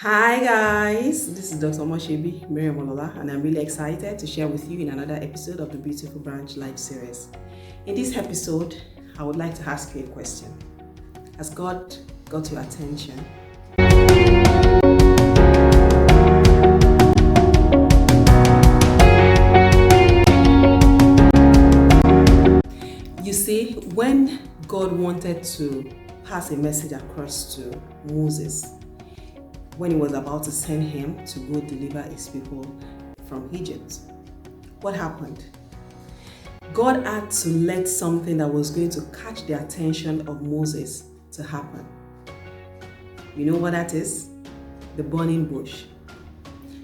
Hi guys, this is Dr. Moshebi Miriamolola, and I'm really excited to share with you in another episode of the Beautiful Branch Life series. In this episode, I would like to ask you a question. Has God got your attention? You see, when God wanted to pass a message across to Moses, when he was about to send him to go deliver his people from Egypt, what happened? God had to let something that was going to catch the attention of Moses to happen. You know what that is? The burning bush.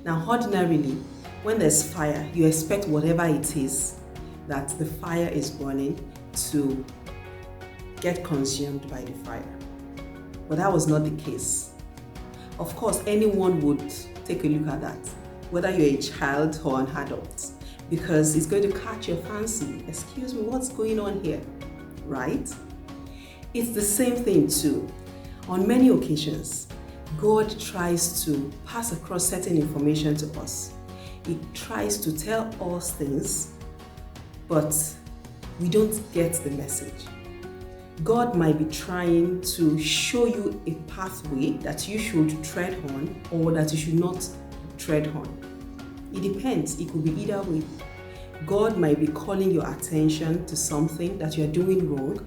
Now, ordinarily, when there's fire, you expect whatever it is that the fire is burning to get consumed by the fire. But that was not the case. Of course, anyone would take a look at that, whether you're a child or an adult, because it's going to catch your fancy. Excuse me, what's going on here, right? It's the same thing too. On many occasions, God tries to pass across certain information to us. He tries to tell us things, but we don't get the message. God might be trying to show you a pathway that you should tread on or that you should not tread on. It depends. It could be either way. God might be calling your attention to something that you're doing wrong.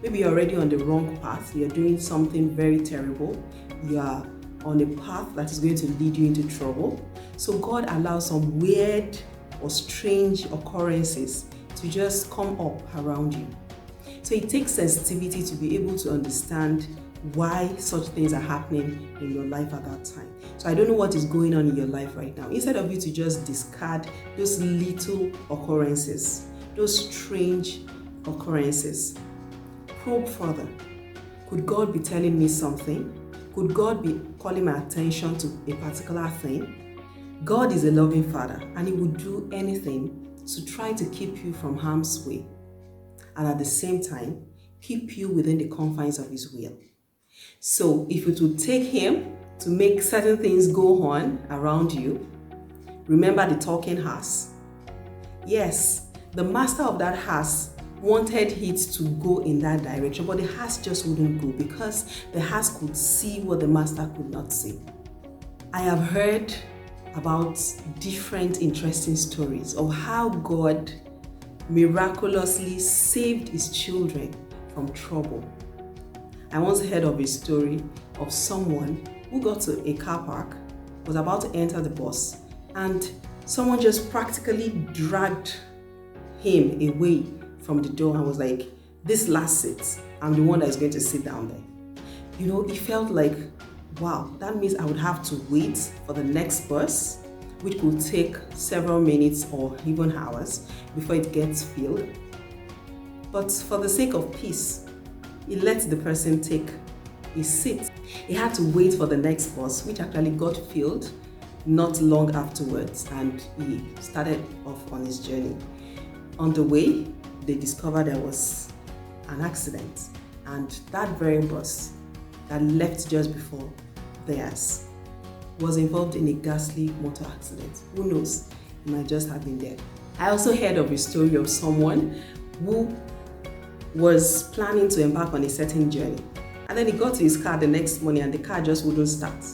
Maybe you're already on the wrong path. You're doing something very terrible. You are on a path that is going to lead you into trouble. So God allows some weird or strange occurrences to just come up around you. So it takes sensitivity to be able to understand why such things are happening in your life at that time. So I don't know what is going on in your life right now. Instead of you to just discard those little occurrences, those strange occurrences, probe further. Could God be telling me something? Could God be calling my attention to a particular thing? God is a loving Father, and He would do anything to try to keep you from harm's way, and at the same time, keep you within the confines of His will. So if it would take Him to make certain things go on around you, remember the talking horse. Yes, the master of that horse wanted it to go in that direction, but the horse just wouldn't go because the horse could see what the master could not see. I have heard about different interesting stories of how God miraculously saved His children from trouble. I once heard of a story of someone who got to a car park, was about to enter the bus, and someone just practically dragged him away from the door and was like, "This last seat, I'm the one that is going to sit down there." You know, it felt like, wow, that means I would have to wait for the next bus, which could take several minutes or even hours before it gets filled. But for the sake of peace, he let the person take his seat. He had to wait for the next bus, which actually got filled not long afterwards, and he started off on his journey. On the way, they discovered there was an accident, and that very bus that left just before theirs was involved in a ghastly motor accident. Who knows? He might just have been dead. I also heard of a story of someone who was planning to embark on a certain journey, and then he got to his car the next morning and the car just wouldn't start.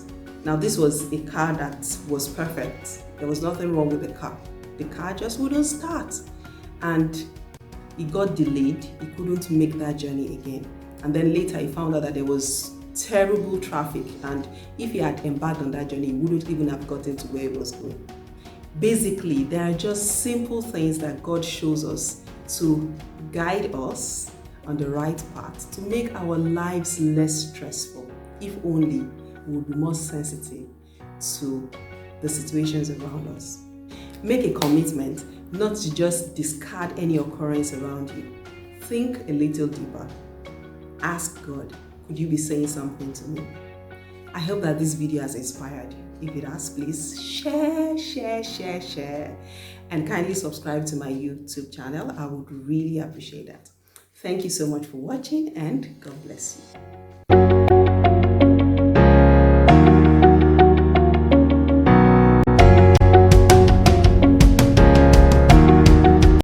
Now, this was a car that was perfect. There was nothing wrong with the car. The car just wouldn't start, and he got delayed. He couldn't make that journey again. And then later he found out that there was terrible traffic, and if he had embarked on that journey, he wouldn't even have gotten to where he was going. Basically, there are just simple things that God shows us to guide us on the right path, to make our lives less stressful, if only we would be more sensitive to the situations around us. Make a commitment not to just discard any occurrence around you. Think a little deeper. Ask God, could you be saying something to me? I hope that this video has inspired you. If it has, please share, and kindly subscribe to my YouTube channel. I would really appreciate that. Thank you so much for watching, and God bless you.